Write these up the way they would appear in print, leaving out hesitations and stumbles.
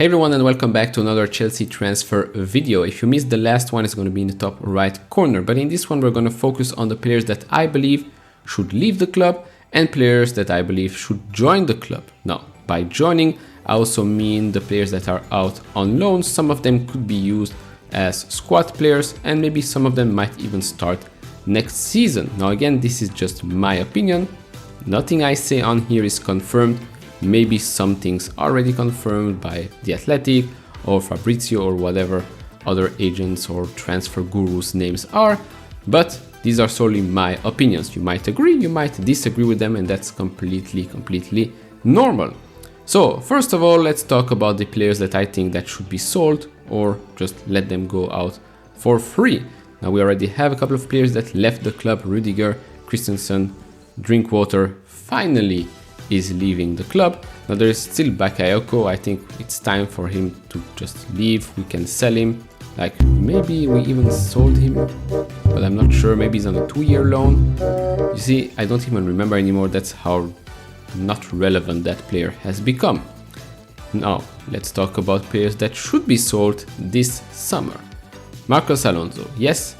Hey everyone, and welcome back to another Chelsea transfer video. If you missed the last one, it's going to be in the top right corner. But in this one, we're going to focus on the players that I believe should leave the club and players that I believe should join the club. Now, by joining, I also mean the players that are out on loan. Some of them could be used as squad players and maybe some of them might even start next season. Now again, this is just my opinion. Nothing I say on here is confirmed. Maybe some things already confirmed by The Athletic or Fabrizio or whatever other agents or transfer gurus names are, but these are solely my opinions. You might agree, you might disagree with them, and that's completely normal. So first of all, let's talk about the players that I think that should be sold or just let them go out for free. Now we already have a couple of players that left the club. Rudiger, Christensen, Drinkwater finally is leaving the club. Now there is still Bakayoko. I think it's time for him to just leave. We can sell him. Like maybe we even sold him, but I'm not sure. Maybe he's on a 2-year loan. You see, I don't even remember anymore. That's how not relevant that player has become. Now let's talk about players that should be sold this summer. Marcos Alonso. Yes,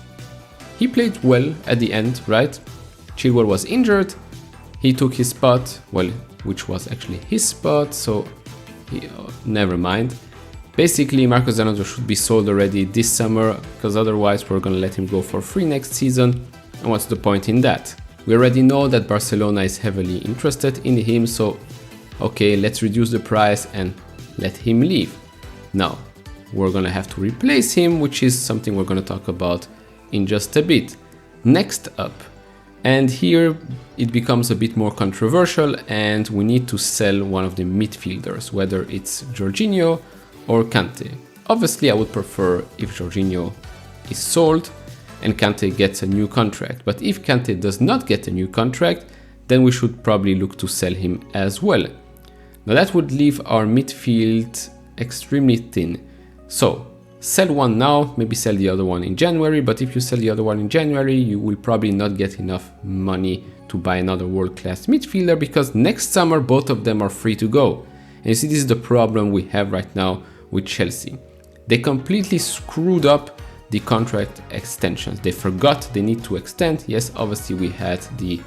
he played well at the end, right? Chilwell was injured. He took his spot, well, which was actually his spot, so never mind. Basically, Marcos Alonso should be sold already this summer, because otherwise we're gonna let him go for free next season. And what's the point in that? We already know that Barcelona is heavily interested in him, so okay, let's reduce the price and let him leave. Now, we're gonna have to replace him, which is something we're gonna talk about in just a bit. Next up, and here it becomes a bit more controversial, and we need to sell one of the midfielders, whether it's Jorginho or Kante. Obviously, I would prefer if Jorginho is sold and Kante gets a new contract. But if Kante does not get a new contract, then we should probably look to sell him as well. Now that would leave our midfield extremely thin. So sell one now, maybe sell the other one in January, but if you sell the other one in January, you will probably not get enough money to buy another world-class midfielder, because next summer both of them are free to go. And you see, this is the problem we have right now with Chelsea. They completely screwed up the contract extensions. They forgot they need to extend. Yes, obviously we had in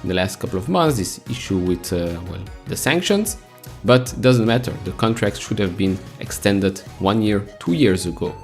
the last couple of months this issue with the sanctions. But it doesn't matter, the contract should have been extended 1 year, 2 years ago.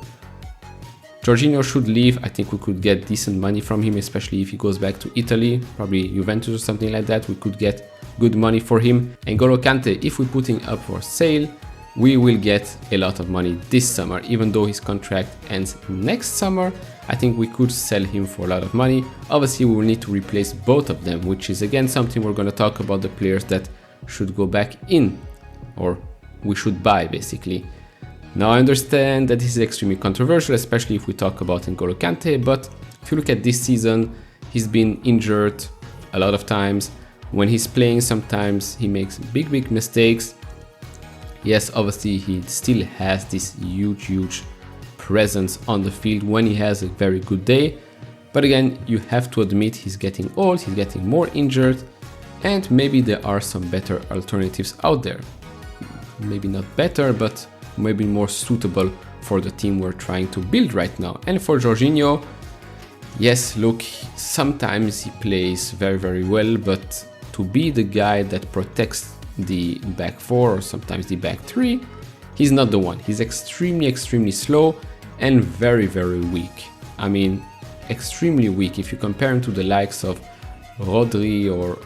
Jorginho should leave. I think we could get decent money from him, especially if he goes back to Italy, probably Juventus or something like that. We could get good money for him. And N'Golo Kante, if we put him up for sale, we will get a lot of money this summer. Even though his contract ends next summer, I think we could sell him for a lot of money. Obviously, we will need to replace both of them, which is again something we're going to talk about, the players that should go back in, or we should buy basically. Now I understand that this is extremely controversial, especially if we talk about N'Golo Kante, but if you look at this season, he's been injured a lot of times. When he's playing, sometimes he makes big mistakes. Yes, obviously he still has this huge presence on the field when he has a very good day, but again, you have to admit he's getting old, he's getting more injured, and maybe there are some better alternatives out there. Maybe not better, but maybe more suitable for the team we're trying to build right now. And for Jorginho, yes, look, sometimes he plays very well, but to be the guy that protects the back four or sometimes the back three, he's not the one. He's extremely slow and very weak. I mean, extremely weak. If you compare him to the likes of Rodri or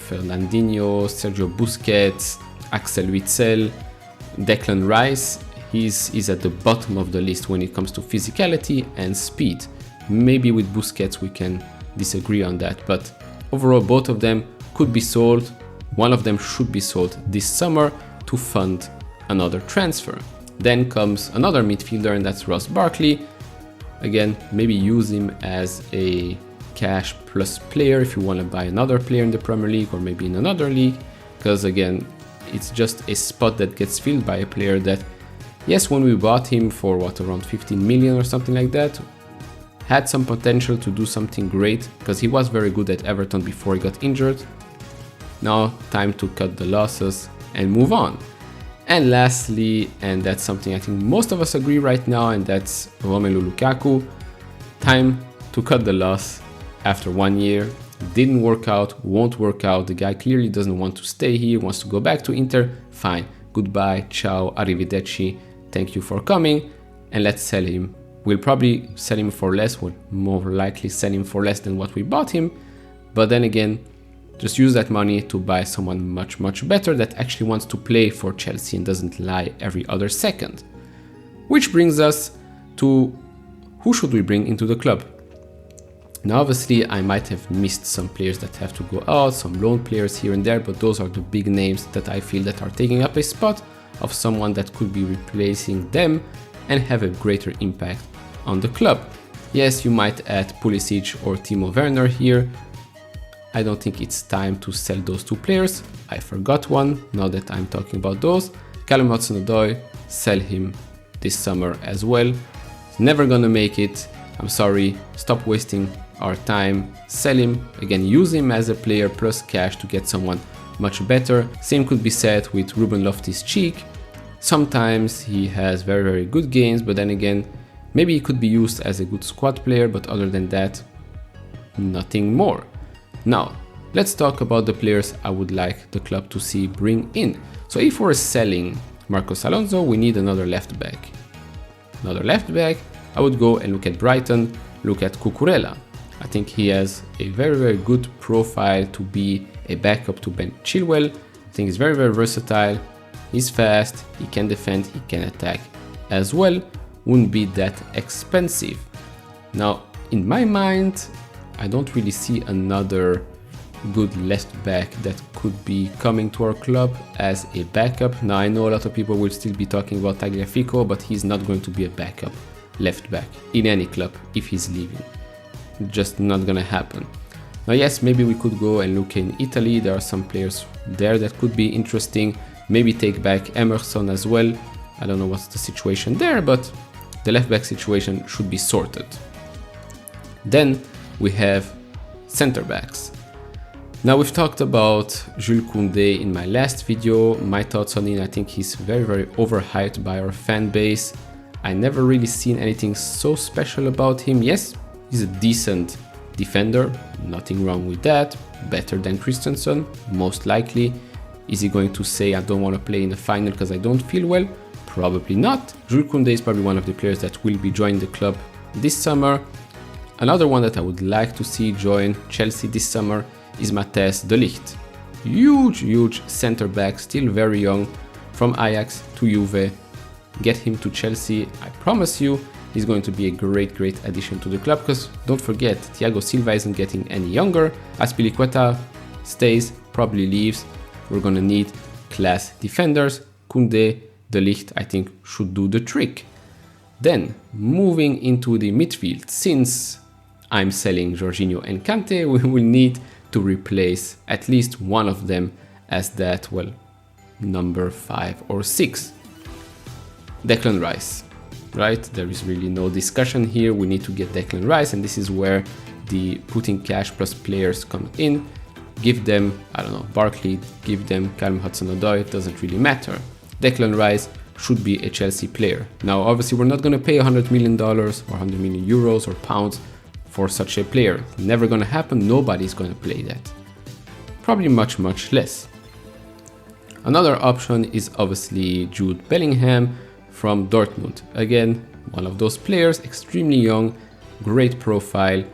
Fernandinho, Sergio Busquets, Axel Witsel, Declan Rice, he's at the bottom of the list when it comes to physicality and speed. Maybe with Busquets we can disagree on that, but overall both of them could be sold. One of them should be sold this summer to fund another transfer. Then comes another midfielder, and that's Ross Barkley. Again, maybe use him as a cash plus player if you want to buy another player in the Premier League or maybe in another league, because again, it's just a spot that gets filled by a player that, yes, when we bought him for around 15 million or something like that, had some potential to do something great, because he was very good at Everton before he got injured. Now time to cut the losses and move on. And lastly, and that's something I think most of us agree right now, and that's Romelu Lukaku. Time to cut the loss after 1 year. Didn't work out, won't work out. The guy clearly doesn't want to stay here, wants to go back to Inter. Fine, goodbye, ciao, arrivederci, thank you for coming, and let's sell him. We'll probably sell him for less, we'll more likely sell him for less than what we bought him. But then again, just use that money to buy someone much, much better that actually wants to play for Chelsea and doesn't lie every other second. Which brings us to who should we bring into the club? Now, obviously, I might have missed some players that have to go out, some loan players here and there, but those are the big names that I feel that are taking up a spot of someone that could be replacing them and have a greater impact on the club. Yes, you might add Pulisic or Timo Werner here. I don't think it's time to sell those two players. I forgot one, now that I'm talking about those. Callum Hudson-Odoi, sell him this summer as well. He's never gonna make it. I'm sorry, stop wasting our time, sell him, again use him as a player plus cash to get someone much better. Same could be said with Ruben Loftus-Cheek. Sometimes he has very, very good games, but then again, maybe he could be used as a good squad player, but other than that, nothing more. Now, let's talk about the players I would like the club to see bring in. So if we're selling Marcos Alonso, we need another left back. Another left back, I would go and look at Brighton, look at Cucurella. I think he has a very, very good profile to be a backup to Ben Chilwell. I think he's very, very versatile. He's fast, he can defend, he can attack as well. Wouldn't be that expensive. Now, in my mind, I don't really see another good left back that could be coming to our club as a backup. Now, I know a lot of people will still be talking about Tagliafico, but he's not going to be a backup left back in any club if he's leaving. Just not gonna happen. Now, yes, maybe we could go and look in Italy. There are some players there that could be interesting. Maybe take back Emerson as well. I don't know what's the situation there, but the left back situation should be sorted. Then we have center backs. Now, we've talked about Jules Koundé in my last video. My thoughts on him, I think he's very, very overhyped by our fan base. I never really seen anything so special about him. Yes, he's a decent defender, nothing wrong with that. Better than Christensen, most likely. Is he going to say, I don't want to play in the final because I don't feel well? Probably not. Jules Koundé is probably one of the players that will be joining the club this summer. Another one that I would like to see join Chelsea this summer is Matthijs de Ligt. Huge center back, still very young, from Ajax to Juve. Get him to Chelsea. I promise you, he's going to be a great addition to the club, because don't forget, Thiago Silva isn't getting any younger. Azpilicueta stays, probably leaves. We're going to need class defenders. Koundé, de Ligt, I think, should do the trick. Then, moving into the midfield, since I'm selling Jorginho and Kante, we will need to replace at least one of them as that, well, number 5 or 6. Declan Rice, right? There is really no discussion here. We need to get Declan Rice, and this is where the putting cash plus players come in. Give them, I don't know, Barkley, give them Callum Hudson-Odoi, it doesn't really matter. Declan Rice should be a Chelsea player. Now, obviously, we're not going to pay $100 million or 100 million euros or pounds for such a player. Never going to happen. Nobody's going to play that. Probably much less. Another option is obviously Jude Bellingham from Dortmund. Again, one of those players, extremely young, great profile.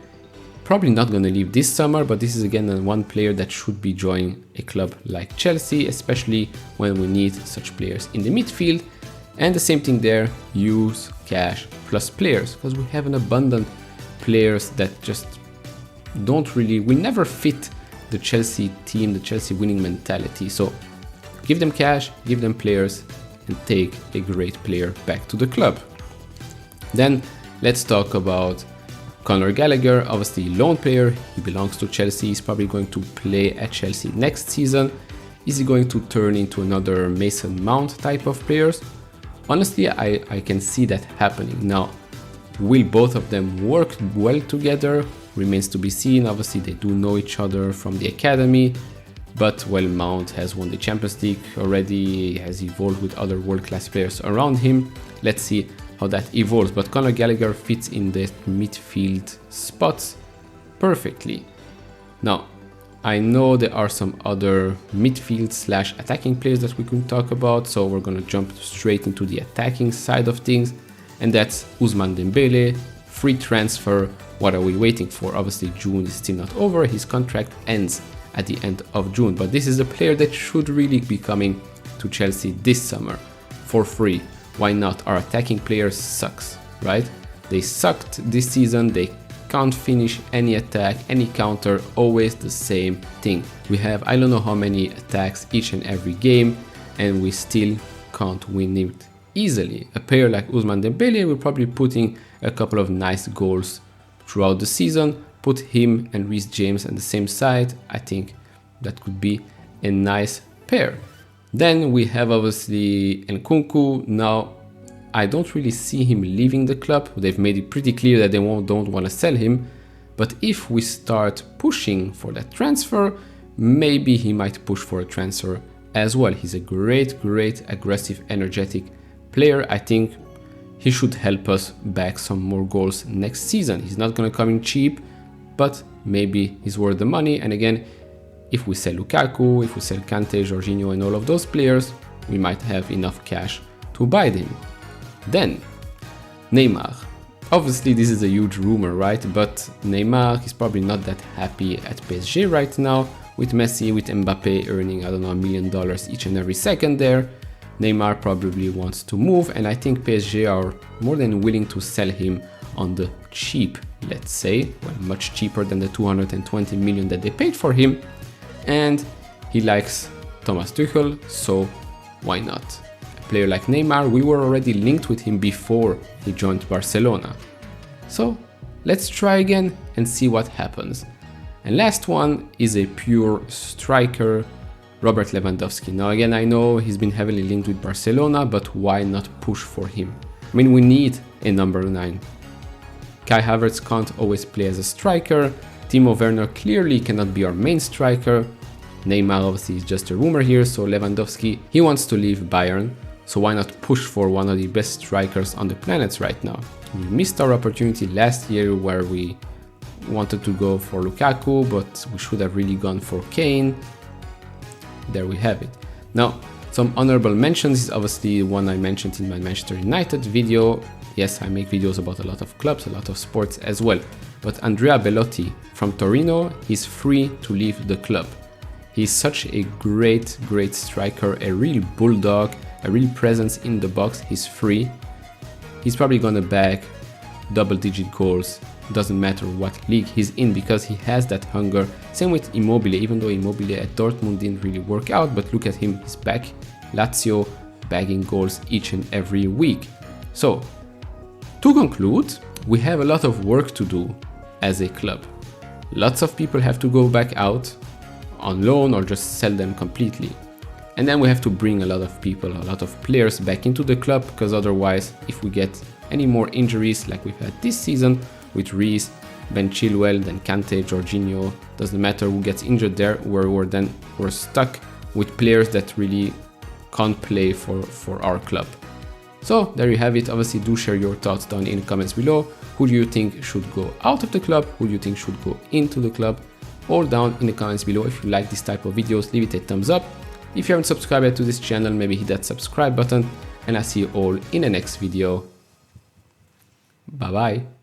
Probably not going to leave this summer, but this is again one player that should be joining a club like Chelsea, especially when we need such players in the midfield. And the same thing there, use cash plus players, because we have an abundant players that just don't really, will never fit the Chelsea team, the Chelsea winning mentality. So give them cash, give them players, and take a great player back to the club. Then let's talk about Conor Gallagher, obviously loan player, he belongs to Chelsea, he's probably going to play at Chelsea next season. Is he going to turn into another Mason Mount type of players? Honestly, I can see that happening. Now, will both of them work well together? Remains to be seen. Obviously, they do know each other from the academy. But well, Mount has won the Champions League already, has evolved with other world-class players around him. Let's see how that evolves. But Conor Gallagher fits in the midfield spots perfectly. Now, I know there are some other midfield slash attacking players that we can talk about, so we're gonna jump straight into the attacking side of things, and that's Ousmane Dembele, free transfer. What are we waiting for? Obviously, June is still not over. His contract ends at the end of June, but this is a player that should really be coming to Chelsea this summer for free. Why not? Our attacking players sucks, right? They sucked this season. They can't finish any attack, any counter, always the same thing. We have I don't know how many attacks each and every game, and we still can't win it easily. A player like Ousmane Dembele will probably putting a couple of nice goals throughout the season. Put him and Reece James on the same side. I think that could be a nice pair. Then we have obviously Nkunku. Now, I don't really see him leaving the club. They've made it pretty clear that they don't want to sell him. But if we start pushing for that transfer, maybe he might push for a transfer as well. He's a great, aggressive, energetic player. I think he should help us back some more goals next season. He's not going to come in cheap, but maybe he's worth the money. And again, if we sell Lukaku, if we sell Kante, Jorginho and all of those players, we might have enough cash to buy them. Then, Neymar. Obviously, this is a huge rumor, right? But Neymar is probably not that happy at PSG right now, with Messi, with Mbappe earning, I don't know, $1 million each and every second there. Neymar probably wants to move, and I think PSG are more than willing to sell him on the cheap, let's say, well, much cheaper than the 220 million that they paid for him. And he likes Thomas Tuchel, so why not? Player like Neymar, we were already linked with him before he joined Barcelona. So let's try again and see what happens. And last one is a pure striker, Robert Lewandowski. Now again, I know he's been heavily linked with Barcelona, but why not push for him? I mean, we need a number 9. Kai Havertz can't always play as a striker. Timo Werner clearly cannot be our main striker. Neymar obviously is just a rumor here, so Lewandowski, he wants to leave Bayern. So why not push for one of the best strikers on the planet right now? We missed our opportunity last year where we wanted to go for Lukaku, but we should have really gone for Kane. There we have it. Now, some honorable mentions is obviously one I mentioned in my Manchester United video. Yes, I make videos about a lot of clubs, a lot of sports as well. But Andrea Bellotti from Torino is free to leave the club. He's such a great striker, a real bulldog, a real presence in the box. He's free. He's probably gonna bag double-digit goals. Doesn't matter what league he's in because he has that hunger. Same with Immobile, even though Immobile at Dortmund didn't really work out, but look at him, he's back. Lazio bagging goals each and every week. So, to conclude, we have a lot of work to do as a club. Lots of people have to go back out on loan or just sell them completely. And then we have to bring a lot of people, a lot of players back into the club, because otherwise, if we get any more injuries like we've had this season with Reece, Ben Chilwell, then Kante, Jorginho, doesn't matter who gets injured there, we're stuck with players that really can't play for our club. So there you have it. Obviously, do share your thoughts down in the comments below. Who do you think should go out of the club? Who do you think should go into the club? All down in the comments below. If you like this type of videos, leave it a thumbs up. If you haven't subscribed yet to this channel, maybe hit that subscribe button, and I'll see you all in the next video. Bye bye.